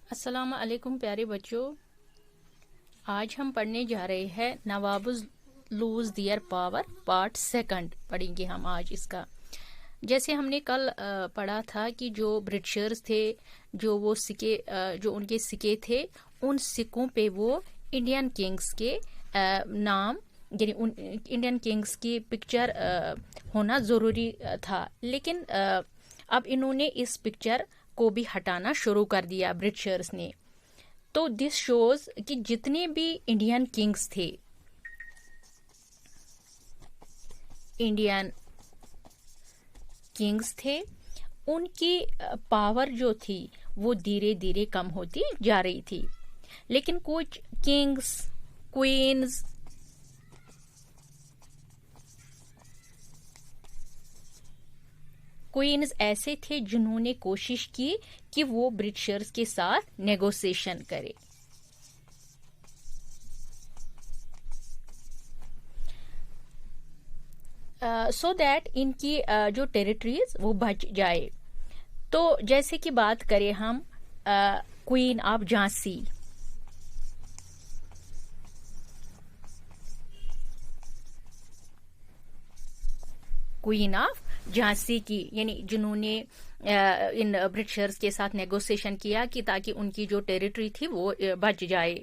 अस्सलाम वालेकुम प्यारे बच्चों। आज हम पढ़ने जा रहे हैं नवाबुज लूज दियर पावर पार्ट सेकंड पढ़ेंगे हम आज इसका। जैसे हमने कल पढ़ा था कि जो ब्रिटिशर्स थे, जो वो सिक्के जो उनके सिक्के थे, उन सिक्कों पे वो इंडियन किंग्स के नाम यानी उन इंडियन किंग्स की पिक्चर होना ज़रूरी था। लेकिन अब इन्होंने इस पिक्चर को भी हटाना शुरू कर दिया ब्रिटिशर्स ने। तो दिस शोज कि जितने भी इंडियन किंग्स थे, इंडियन किंग्स थे, उनकी पावर जो थी वो धीरे धीरे कम होती जा रही थी। लेकिन कुछ किंग्स, क्वींस, क्वींस ऐसे थे जिन्होंने कोशिश की कि वो ब्रिटिशर्स के साथ नेगोशिएशन करे। सो दैट इनकी जो टेरिटरीज वो बच जाए। तो जैसे कि बात करें हम queen of Jhansi, queen of Jhansi की, यानी जिन्होंने इन ब्रिटिशर्स के साथ नेगोशिएशन किया कि ताकि उनकी जो टेरिटरी थी वो बच जाए।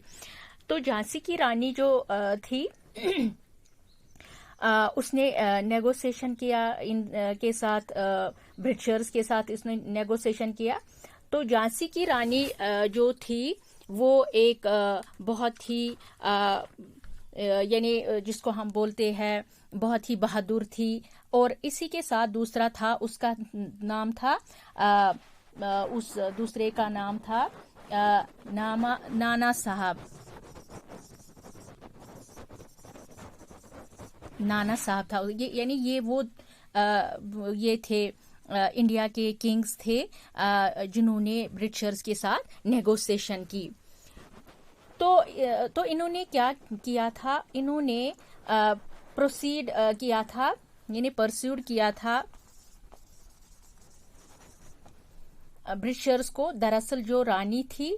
तो झांसी की रानी जो थी उसने नेगोशिएशन किया इन के साथ, ब्रिटिशर्स के साथ इसने नेगोशिएशन किया। तो झांसी की रानी जो थी वो एक बहुत ही यानी जिसको हम बोलते हैं बहुत ही बहादुर थी। और इसी के साथ दूसरा था, उसका नाम था उस दूसरे का नाम था नाना साहब। नाना साहब था ये, यानी ये वो ये थे इंडिया के किंग्स थे जिन्होंने ब्रिटिशर्स के साथ नेगोशिएशन की। तो इन्होंने क्या किया था, इन्होंने प्रोसीड किया था, यानी परस्यूड किया था ब्रिटिशर्स को। दरअसल जो रानी थी,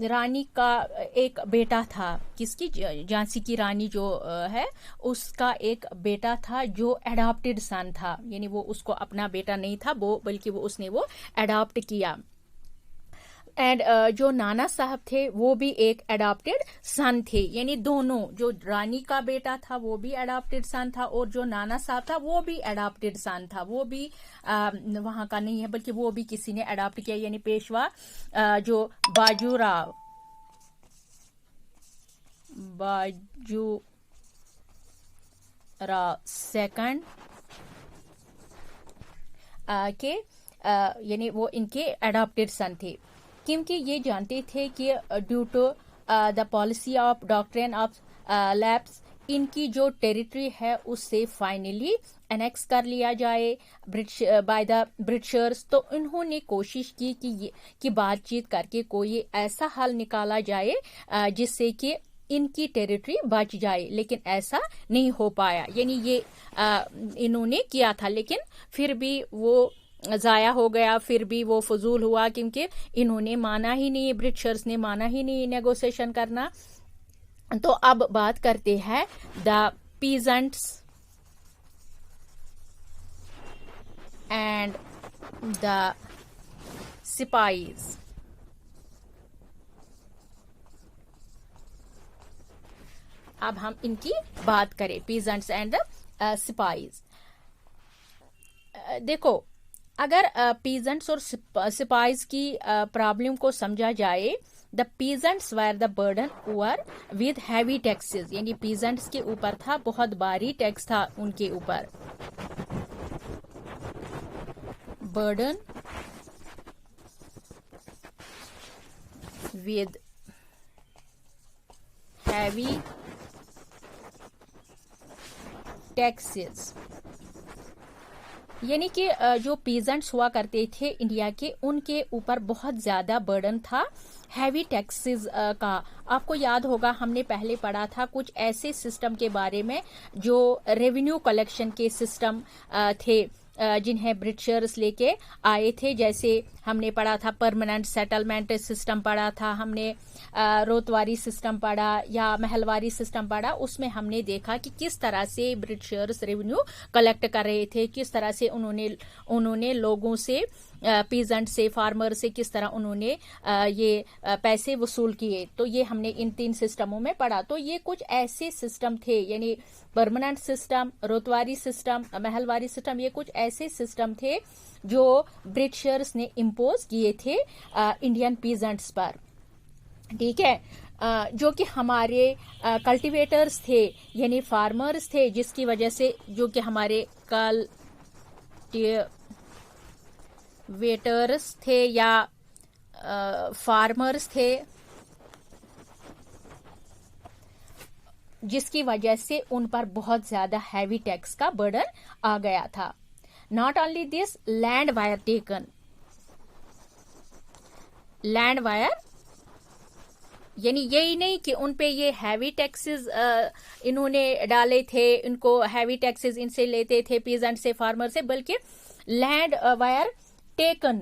रानी का एक बेटा था, किसकी, झांसी की रानी जो है उसका एक बेटा था जो अडॉप्टेड सन था, यानी वो उसको अपना बेटा नहीं था वो, बल्कि वो उसने वो अडॉप्ट किया। एंड जो नाना साहब थे वो भी एक अडॉप्टेड सन थे, यानी दोनों, जो रानी का बेटा था वो भी अडॉप्टेड सन था और जो नाना साहब था वो भी अडॉप्टेड सन था। वो भी वहां का नहीं है बल्कि वो भी किसी ने अडॉप्ट किया, यानी पेशवा जो बाजीराव सेकंड के यानी वो इनके अडॉप्टेड सन थे, क्योंकि ये जानते थे कि due to the policy of doctrine of lapse इनकी जो टेरिटरी है उससे फाइनली एनेक्स कर लिया जाए बाय द ब्रिटिशर्स। तो इन्होंने कोशिश की कि बातचीत करके कोई ऐसा हल निकाला जाए जिससे कि इनकी टेरिटरी बच जाए, लेकिन ऐसा नहीं हो पाया। यानी ये इन्होंने किया था लेकिन फिर भी वो जाया हो गया, फिर भी वो फजूल हुआ, क्योंकि इन्होंने माना ही नहीं, ब्रिटिशर्स ने माना ही नहीं नेगोशिएशन करना। तो अब बात करते हैं द पीजेंट्स एंड द सिपाहीज। अब हम इनकी बात करें, पीजेंट्स एंड द सिपाहीज। देखो, अगर पीजेंट्स और सिपाहीज की प्रॉब्लम को समझा जाए, the peasants were the burden over with heavy taxes, यानी पीजेंट्स के ऊपर था बहुत भारी टैक्स था उनके ऊपर। बर्डन विद हैवी टैक्सेस, यानी कि जो पीजेंट्स हुआ करते थे इंडिया के, उनके ऊपर बहुत ज्यादा बर्डन था हैवी टैक्सेस का। आपको याद होगा हमने पहले पढ़ा था कुछ ऐसे सिस्टम के बारे में जो रेवेन्यू कलेक्शन के सिस्टम थे जिन्हें ब्रिटिशर्स लेके आए थे। जैसे हमने पढ़ा था परमानेंट सेटलमेंट सिस्टम पढ़ा था, हमने रोतवारी सिस्टम पढ़ा या महलवारी सिस्टम पढ़ा। उसमें हमने देखा कि किस तरह से ब्रिटिशर्स रेवेन्यू कलेक्ट कर रहे थे, किस तरह से उन्होंने लोगों से, पीजेंट से, फार्मर से किस तरह उन्होंने ये पैसे वसूल किए। तो ये हमने इन 3 सिस्टमों में पढ़ा। तो ये कुछ ऐसे सिस्टम थे, यानी permanent system, Ryotwari system, Mahalwari system, ये कुछ ऐसे सिस्टम थे जो ब्रिटिशर्स ने इम्पोज किए थे इंडियन पीजेंट्स पर, ठीक है। जो कि हमारे कल्टीवेटर्स थे, यानी फार्मर्स थे, जिसकी वजह से जो कि हमारे वेटर्स थे या फार्मर्स थे, जिसकी वजह से उन पर बहुत ज्यादा हैवी टैक्स का बर्डन आ गया था। Not only this, land wire taken, land wire, यानी यही नहीं कि उन पे ये हैवी टैक्सेस इन्होंने डाले थे, इनको हैवी टैक्सेस इनसे लेते थे, पीजेंट से, फार्मर से, बल्कि लैंड वायर टेकन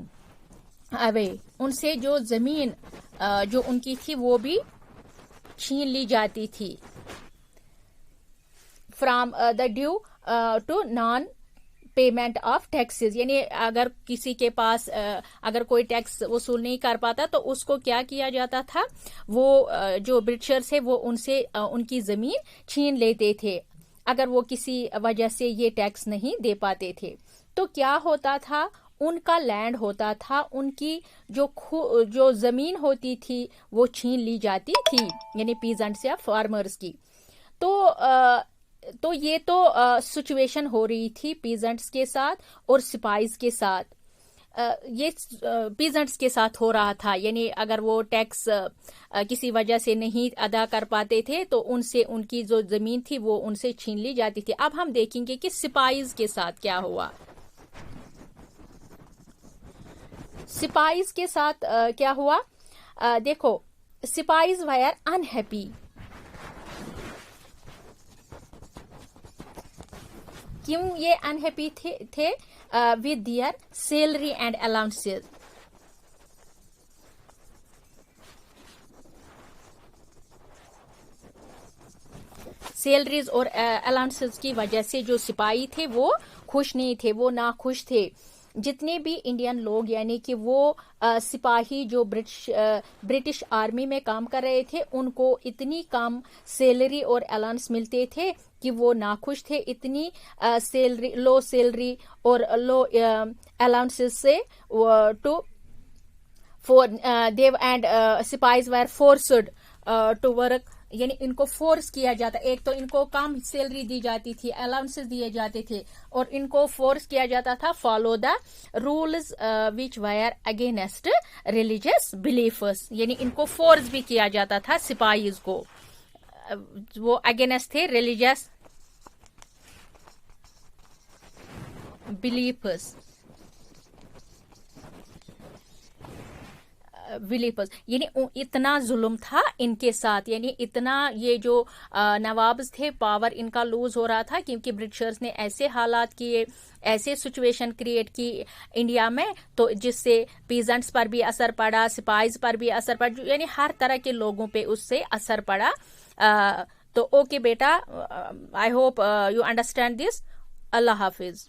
अवे, उनसे जो जमीन जो उनकी थी वो भी छीन ली जाती थी। From the due to non payment of taxes, यानी अगर किसी के पास अगर कोई टैक्स वसूल नहीं कर पाता तो उसको क्या किया जाता था, वो जो ब्रिटिशर्स है वो उनसे उनकी जमीन छीन लेते थे अगर वो किसी वजह से ये टैक्स नहीं दे पाते थे। तो क्या होता था, उनका लैंड होता था, उनकी जो जमीन होती थी वो छीन ली जाती थी, यानी पीजेंट्स या फार्मर्स की। तो ये तो सिचुएशन हो रही थी पीजेंट्स के साथ और सिपाहीज के साथ। ये पीजेंट्स के साथ हो रहा था, यानी अगर वो टैक्स किसी वजह से नहीं अदा कर पाते थे तो उनसे उनकी जो जमीन थी वो उनसे छीन ली जाती थी। अब हम देखेंगे कि सिपाहीज के साथ क्या हुआ। सिपाहीज के साथ क्या हुआ, देखो, सिपाहीज वर अनहैप्पी। क्यों ये अनहैप्पी थे with their salary and allowances. Salaries और अलाउंसेस की वजह से जो सिपाही थे वो खुश नहीं थे, वो नाखुश थे। जितने भी इंडियन लोग, यानी कि वो सिपाही जो ब्रिटिश आर्मी में काम कर रहे थे, उनको इतनी कम सैलरी और अलाउंस मिलते थे कि वो नाखुश थे। इतनी सैलरी, लो सैलरी और लो अलाउंसेस से देव and sepoys were forced to work, यानी इनको फोर्स किया जाता। एक तो इनको कम सैलरी दी जाती थी, अलाउंसेस दिए जाते थे, और इनको फोर्स किया जाता था follow the rules which were against religious beliefs, यानी इनको फोर्स भी किया जाता था सिपाहीज को, वो अगेंस्ट थे रिलीजियस बिलीफर्स, यानी इतना जुल्म था इनके साथ, यानी इतना ये जो नवाब्स थे, पावर इनका लूज हो रहा था, क्योंकि ब्रिटिशर्स ने ऐसे हालात किए, ऐसे सिचुएशन क्रिएट की इंडिया में, तो जिससे पीजेंट्स पर भी असर पड़ा, सिपाहीज पर भी असर पड़ा, यानी हर तरह के लोगों पे उससे असर पड़ा। तो ओके बेटा, I hope you understand this. Allah Hafiz.